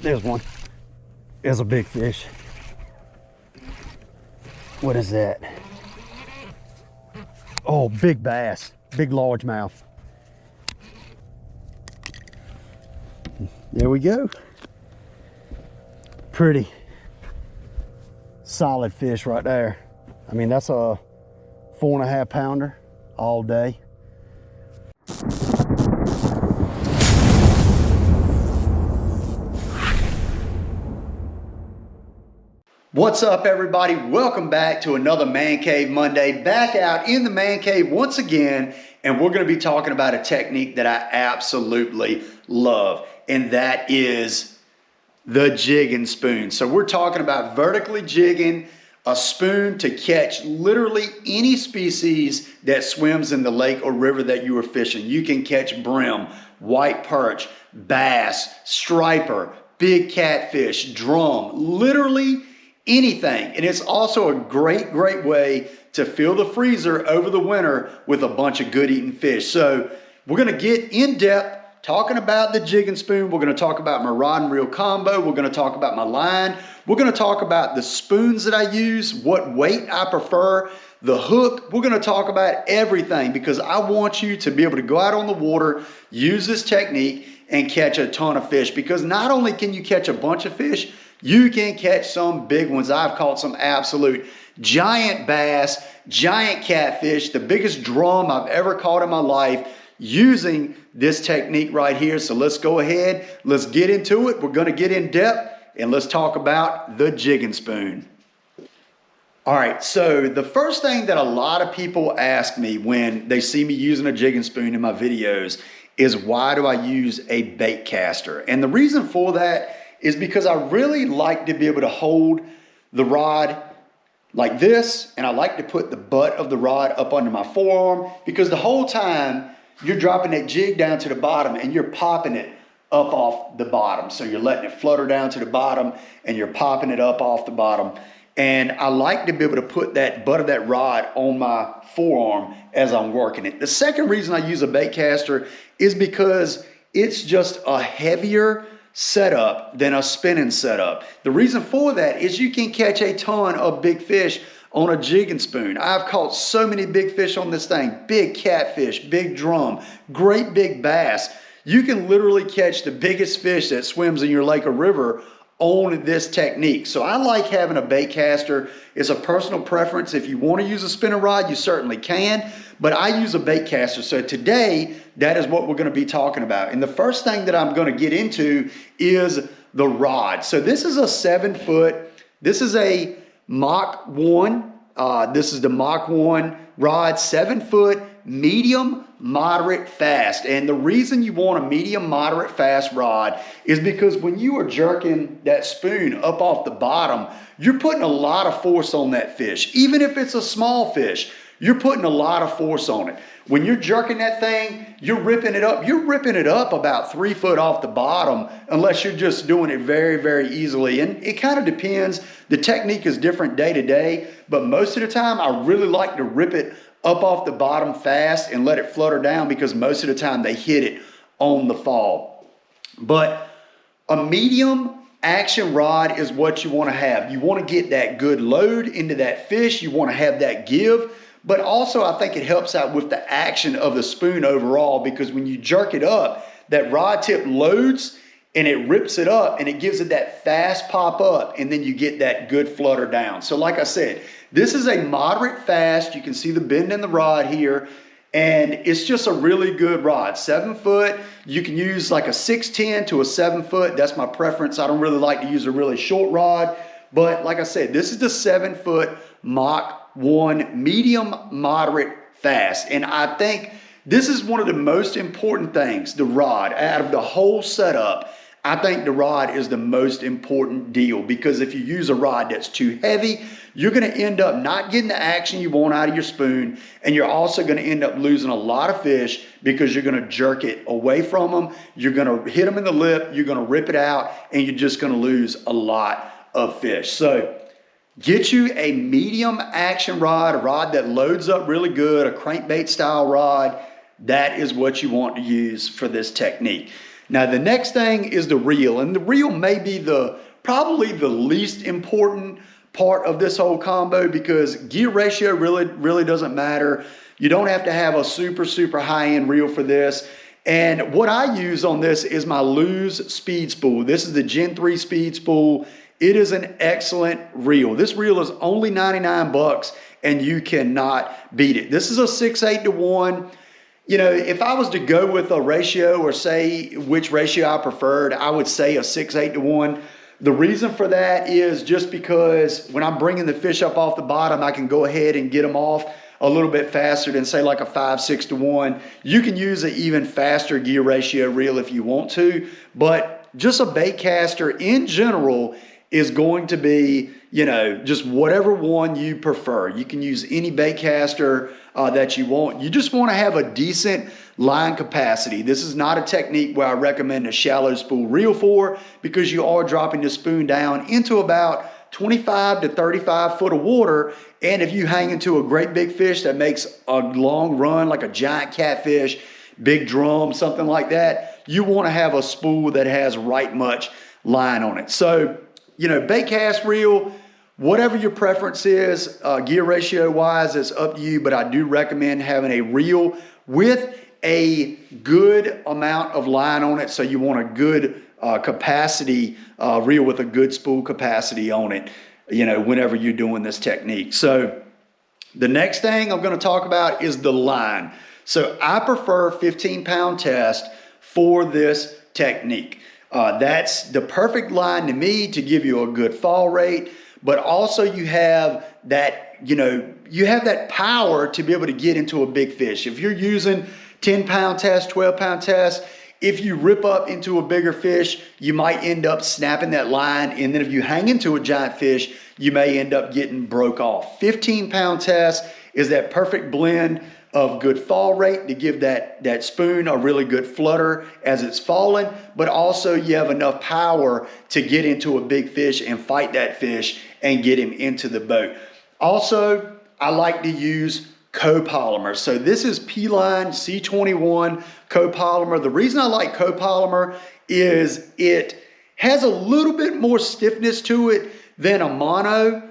There's one. There's a big fish. What is that? Oh, big bass, big largemouth. There we go. Pretty solid fish right there. I mean, that's a 4.5 pounder all day. What's up, everybody? Welcome back to another Man Cave Monday. Back out in the man cave once again, and we're going to be talking about a technique that I absolutely love, and that is the jigging spoon. So we're talking about vertically jigging a spoon to catch literally any species that swims in the lake or river that you are fishing. You can catch brim, white perch, bass, striper, big catfish, drum, literally anything. And it's also a great way to fill the freezer over the winter with a bunch of good eating fish. So we're going to get in depth talking about the jigging spoon. We're going to talk about my rod and reel combo. We're going to talk about my line. We're going to talk about the spoons that I use, what weight I prefer, the hook. We're going to talk about everything because I want you to be able to go out on the water, use this technique, and catch a ton of fish. Because not only can you catch a bunch of fish, you can catch some big ones. I've caught some absolute giant bass, giant catfish, the biggest drum I've ever caught in my life using this technique right here. So let's go ahead, let's get into it. We're going to get in depth and let's talk about the jigging spoon. All right, so the first thing that a lot of people ask me when they see me using a jigging spoon in my videos is, why do I use a bait caster? And the reason for that is because I really like to be able to hold the rod like this, and I like to put the butt of the rod up under my forearm, because the whole time you're dropping that jig down to the bottom and you're popping it up off the bottom. So you're letting it flutter down to the bottom and you're popping it up off the bottom. And I like to be able to put that butt of that rod on my forearm as I'm working it. The second reason I use a bait caster is because it's just a heavier setup than a spinning setup. The reason for that is you can catch a ton of big fish on a jigging spoon. I've caught so many big fish on this thing, big catfish, big drum, great big bass. You can literally catch the biggest fish that swims in your lake or river on this technique. So I like having a bait caster. It's a personal preference. If you want to use a spinning rod, you certainly can, but I use a bait caster. So today, that is what we're going to be talking about. And the first thing that I'm going to get into is the rod. So this is a 7-foot, this is a Mach 1. This is the Mach 1 rod, 7-foot, medium, moderate, fast. And the reason you want a medium, moderate, fast rod is because when you are jerking that spoon up off the bottom, you're putting a lot of force on that fish. Even if it's a small fish, you're putting a lot of force on it. When you're jerking that thing, you're ripping it up. You're ripping it up about 3 foot off the bottom, unless you're just doing it very easily. And it kind of depends. The technique is different day to day, but most of the time I really like to rip it up off the bottom fast and let it flutter down, because most of the time they hit it on the fall. But a medium action rod is what you want to have. You want to get that good load into that fish. You want to have that give. But also I think it helps out with the action of the spoon overall, because when you jerk it up, that rod tip loads and it rips it up and it gives it that fast pop up, and then you get that good flutter down. So like I said, this is a moderate fast. You can see the bend in the rod here, and it's just a really good rod. 7 foot, you can use like a 6'10" to a 7 foot. That's my preference. I don't really like to use a really short rod, but like I said, this is the 7 foot Mach 1 medium, moderate, fast. And I think this is one of the most important things, the rod. Out of the whole setup, I think the rod is the most important deal, because if you use a rod that's too heavy, you're going to end up not getting the action you want out of your spoon, and you're also going to end up losing a lot of fish because you're going to jerk it away from them. You're going to hit them in the lip, you're going to rip it out, and you're just going to lose a lot of fish. So get you a medium action rod, a rod that loads up really good, a crankbait style rod. That is what you want to use for this technique. Now the next thing is the reel, and the reel may be probably the least important part of this whole combo, because gear ratio really doesn't matter. You don't have to have a super high-end reel for this. And what I use on this is my Lose speed spool. This is the Gen 3 speed spool. It is an excellent reel. This reel is only 99 bucks and you cannot beat it. This is a 6/8 to 1. You know, if I was to go with a ratio, or say which ratio I preferred, I would say a 6/8 to 1. The reason for that is just because when I'm bringing the fish up off the bottom, I can go ahead and get them off a little bit faster than say like a 5/6 to 1. You can use an even faster gear ratio reel if you want to, but just a bait caster in general is going to be, you know, just whatever one you prefer. You can use any bait caster that you want. You just want to have a decent line capacity. This is not a technique where I recommend a shallow spool reel for, because you are dropping the spoon down into about 25 to 35 foot of water. And if you hang into a great big fish that makes a long run, like a giant catfish, big drum, something like that, you want to have a spool that has right much line on it. So, you know, bait cast reel, whatever your preference is, gear ratio wise, it's up to you, but I do recommend having a reel with a good amount of line on it. So you want a good capacity reel with a good spool capacity on it, you know, whenever you're doing this technique. So the next thing I'm going to talk about is the line. So I prefer 15-pound test for this technique. That's the perfect line to me to give you a good fall rate, but also you have that, you know, you have that power to be able to get into a big fish. If you're using 10-pound test, 12-pound test, if you rip up into a bigger fish, you might end up snapping that line. And then if you hang into a giant fish, you may end up getting broke off. 15-pound test is that perfect blend of good fall rate to give that spoon a really good flutter as it's falling, but also you have enough power to get into a big fish and fight that fish and get him into the boat. Also, I like to use copolymer. So this is P-Line C21 copolymer. The reason I like copolymer is it has a little bit more stiffness to it than a mono,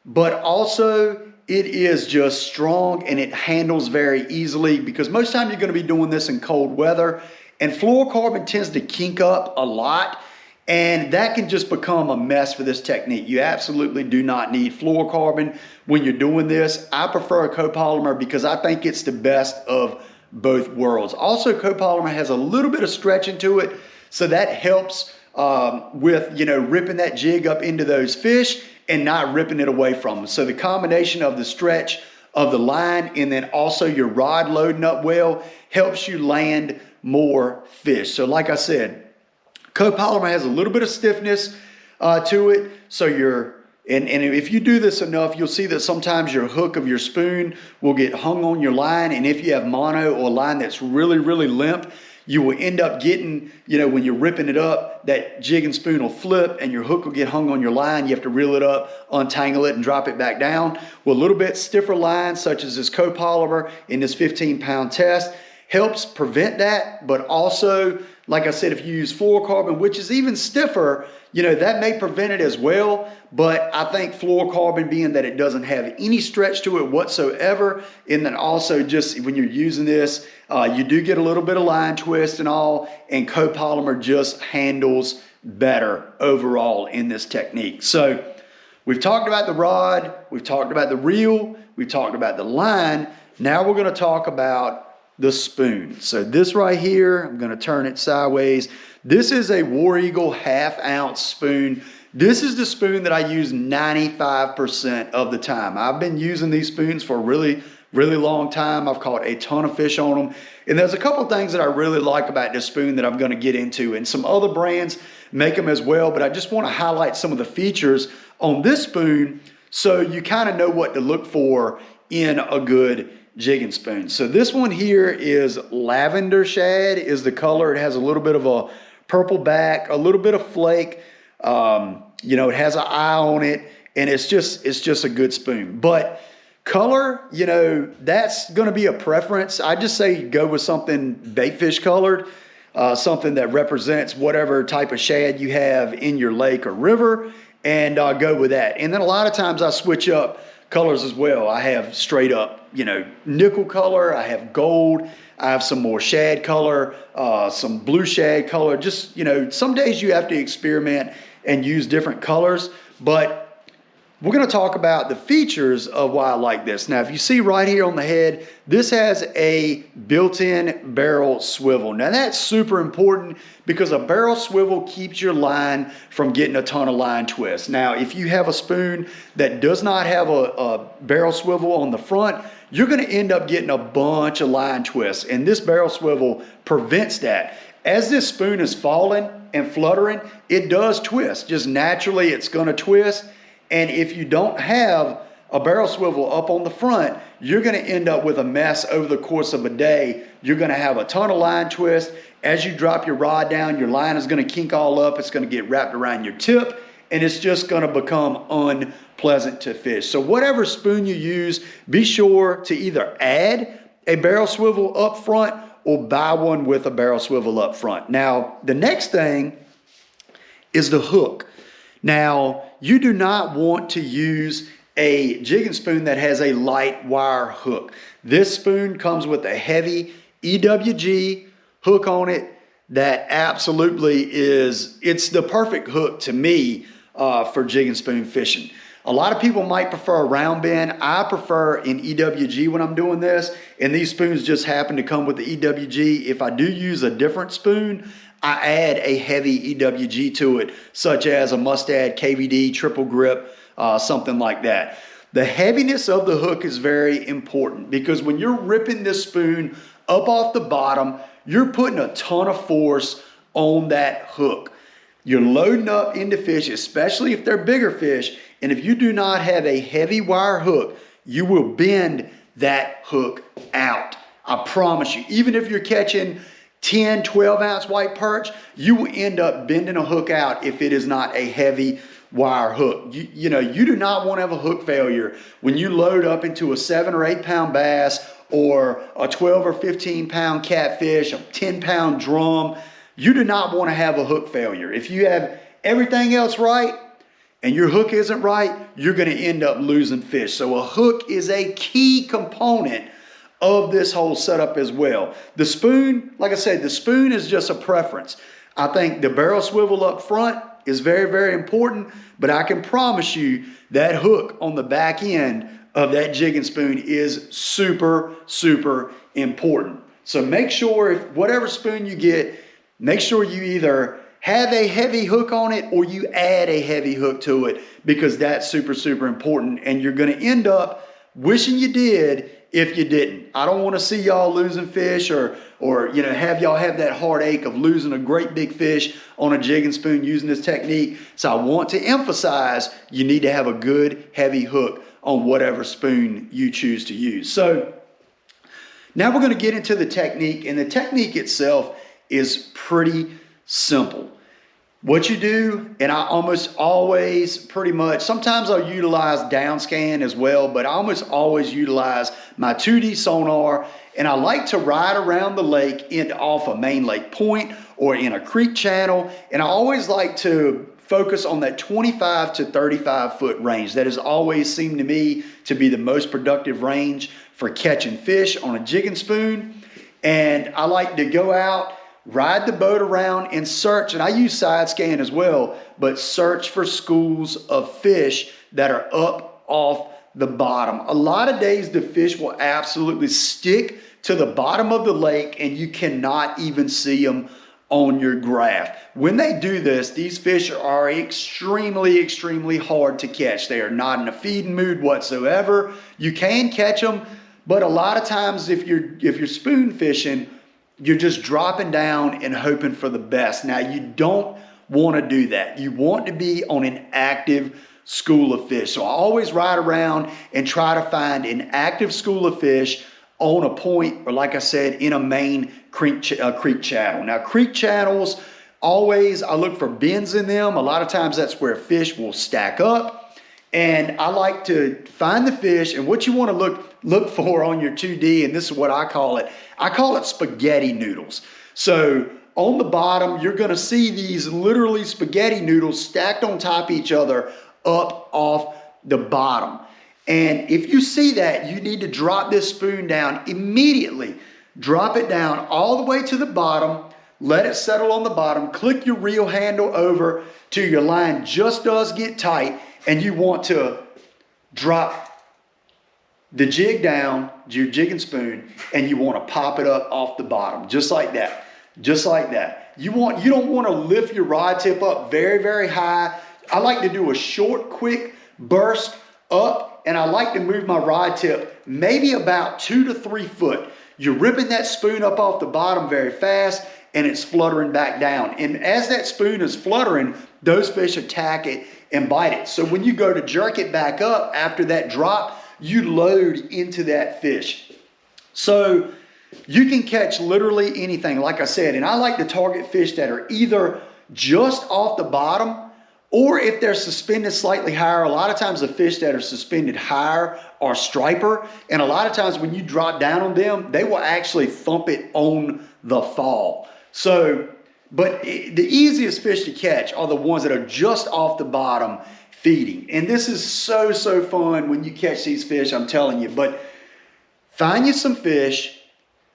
but also it is just strong and it handles very easily, because most time you're going to be doing this in cold weather, and fluorocarbon tends to kink up a lot, and that can just become a mess for this technique. You absolutely do not need fluorocarbon when you're doing this. I prefer a copolymer because I think it's the best of both worlds. Also, copolymer has a little bit of stretching to it, so that helps with, you know, ripping that jig up into those fish and not ripping it away from them. So the combination of the stretch of the line and then also your rod loading up well helps you land more fish. So like I said, copolymer has a little bit of stiffness to it. So and if you do this enough, you'll see that sometimes your hook of your spoon will get hung on your line. And if you have mono or a line that's really limp, you will end up getting, you know, when you're ripping it up, that jig and spoon will flip and your hook will get hung on your line. You have to reel it up, untangle it, and drop it back down. Well, a little bit stiffer line, such as this copolymer in this 15-pound test, helps prevent that. But also, like I said, if you use fluorocarbon, which is even stiffer, you know, that may prevent it as well. But I think fluorocarbon, being that it doesn't have any stretch to it whatsoever, and then also just when you're using this, you do get a little bit of line twist and all, and copolymer just handles better overall in this technique. So we've talked about the rod, we've talked about the reel, we've talked about the line. Now we're going to talk about the spoon. So this right here, I'm going to turn it sideways. This is a War Eagle 1/2 ounce spoon. This is the spoon that I use 95% of the time. I've been using these spoons for a really long time. I've caught a ton of fish on them. And there's a couple things that I really like about this spoon that I'm going to get into. And some other brands make them as well, but I just want to highlight some of the features on this spoon so you kind of know what to look for in a good jigging spoon. So this one here is lavender shad is the color. It has a little bit of a purple back, a little bit of flake. You know, it has an eye on it, and it's just a good spoon. But color, you know, that's going to be a preference. I just say go with something baitfish colored. something that represents whatever type of shad you have in your lake or river, and go with that. And then a lot of times I switch up colors as well. I have straight up, nickel color. I have gold. I have some more shad color, some blue shad color. Just, some days you have to experiment and use different colors. But we're going to talk about the features of why I like this. Now, if you see right here on the head, this has a built-in barrel swivel. Now, that's super important because a barrel swivel keeps your line from getting a ton of line twists. Now, if you have a spoon that does not have a barrel swivel on the front, you're going to end up getting a bunch of line twists, and this barrel swivel prevents that. As this spoon is falling and fluttering, it does twist. Just naturally, it's going to twist. And if you don't have a barrel swivel up on the front, you're going to end up with a mess over the course of a day. You're going to have a ton of line twist. As you drop your rod down, your line is going to kink all up. It's going to get wrapped around your tip, and it's just going to become unpleasant to fish. So whatever spoon you use, be sure to either add a barrel swivel up front or buy one with a barrel swivel up front. Now, the next thing is the hook. Now, you do not want to use a jigging spoon that has a light wire hook. This spoon comes with a heavy EWG hook on it that absolutely it's the perfect hook to me for jigging spoon fishing. A lot of people might prefer a round bend. I prefer an EWG when I'm doing this, and these spoons just happen to come with the EWG. If I do use a different spoon, I add a heavy EWG to it, such as a Mustad KVD triple grip, something like that. The heaviness of the hook is very important because when you're ripping this spoon up off the bottom, you're putting a ton of force on that hook. You're loading up into fish, especially if they're bigger fish, and if you do not have a heavy wire hook, you will bend that hook out. I promise you, even if you're catching 10, 12 ounce white perch, you will end up bending a hook out if it is not a heavy wire hook. You do not want to have a hook failure when you load up into a 7 or 8 pound bass or a 12 or 15 pound catfish, a 10 pound drum. You do not want to have a hook failure. If you have everything else right and your hook isn't right, you're going to end up losing fish. So a hook is a key component of this whole setup as well. The spoon, like I said, the spoon is just a preference. I think the barrel swivel up front is very, very important, but I can promise you that hook on the back end of that jigging spoon is super, super important. So make sure, if whatever spoon you get, make sure you either have a heavy hook on it or you add a heavy hook to it, because that's super, super important, and you're going to end up wishing you did if you didn't. I don't want to see y'all losing fish or have y'all have that heartache of losing a great big fish on a jigging spoon using this technique. So I want to emphasize you need to have a good heavy hook on whatever spoon you choose to use. So now we're going to get into the technique, and the technique itself is pretty simple. What you do, and I almost always pretty much, sometimes I'll utilize down scan as well, but I almost always utilize my 2D sonar, and I like to ride around the lake off a main lake point or in a creek channel, and I always like to focus on that 25 to 35 foot range. That has always seemed to me to be the most productive range for catching fish on a jigging spoon, and I like to go out, ride the boat around and search, and I use side scan as well, but search for schools of fish that are up off the bottom. A lot of days the fish will absolutely stick to the bottom of the lake and you cannot even see them on your graph. When they do this, these fish are extremely, extremely hard to catch. They are not in a feeding mood whatsoever. You can catch them, but a lot of times if you're spoon fishing, you're just dropping down and hoping for the best. Now, you don't want to do that. You want to be on an active school of fish. So I always ride around and try to find an active school of fish on a point, or like I said, in a main creek channel. Now, creek channels, always I look for bends in them. A lot of times that's where fish will stack up. And I like to find the fish, and what you want to look for on your 2D, and this is what I call it spaghetti noodles. So on the bottom, you're gonna see these literally spaghetti noodles stacked on top of each other up off the bottom. And if you see that, you need to drop this spoon down immediately. Drop it down all the way to the bottom, let it settle on the bottom, click your reel handle over till your line just does get tight, and you want to drop the jig down, your jigging spoon, and you want to pop it up off the bottom, just like that, just like that. You don't want to lift your rod tip up very, very high. I like to do a short, quick burst up, and I like to move my rod tip maybe about 2 to 3 foot. You're ripping that spoon up off the bottom very fast, and it's fluttering back down. And as that spoon is fluttering, those fish attack it and bite it. So when you go to jerk it back up after that drop, you load into that fish. So you can catch literally anything, like I said, and I like to target fish that are either just off the bottom, or if they're suspended slightly higher. A lot of times the fish that are suspended higher are striper, and a lot of times when you drop down on them, they will actually thump it on the fall. So, but the easiest fish to catch are the ones that are just off the bottom feeding. And this is so, so fun when you catch these fish, I'm telling you. But find you some fish,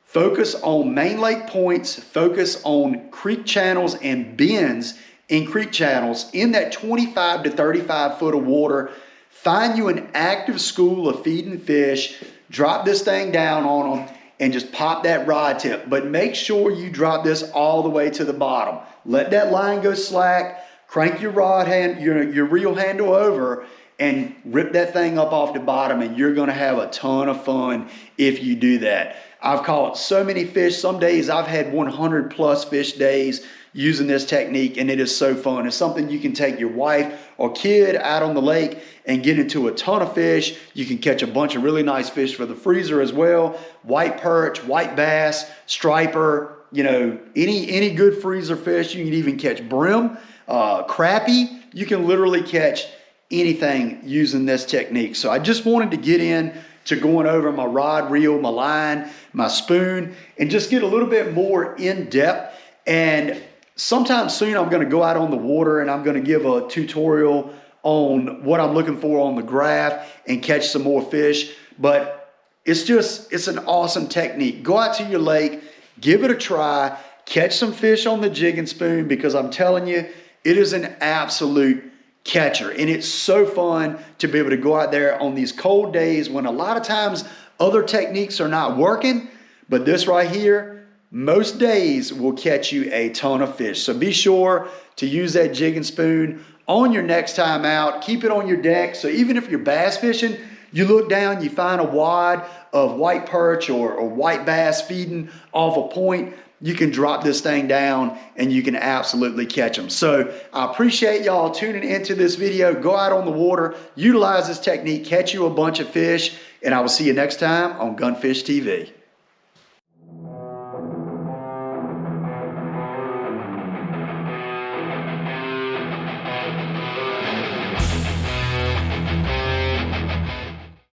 focus on main lake points, focus on creek channels and bends in creek channels in that 25 to 35 foot of water. Find you an active school of feeding fish, drop this thing down on them, and just pop that rod tip. But make sure you drop this all the way to the bottom. Let that line go slack, crank your your reel handle over, and rip that thing up off the bottom, and you're gonna have a ton of fun if you do that. I've caught so many fish. Some days I've had 100 plus fish days using this technique, and it is so fun. It's something you can take your wife or kid out on the lake and get into a ton of fish. You can catch a bunch of really nice fish for the freezer as well. White perch, white bass, striper, you know, any good freezer fish. You can even catch brim, crappie. You can literally catch anything using this technique. So I just wanted to get in to going over my rod, reel, my line, my spoon, and just get a little bit more in depth. And sometime soon I'm going to go out on the water and I'm going to give a tutorial on what I'm looking for on the graph and catch some more fish. But it's an awesome technique. Go out to your lake, give it a try, catch some fish on the jigging spoon, because I'm telling you, it is an absolute catcher. And it's so fun to be able to go out there on these cold days when a lot of times other techniques are not working, but this right here, most days will catch you a ton of fish. So be sure to use that jigging spoon on your next time out. Keep it on your deck. So even if you're bass fishing, you look down, you find a wad of white perch or white bass feeding off a point, you can drop this thing down and you can absolutely catch them. So I appreciate y'all tuning into this video. Go out on the water, utilize this technique, catch you a bunch of fish, and I will see you next time on Gunfish TV.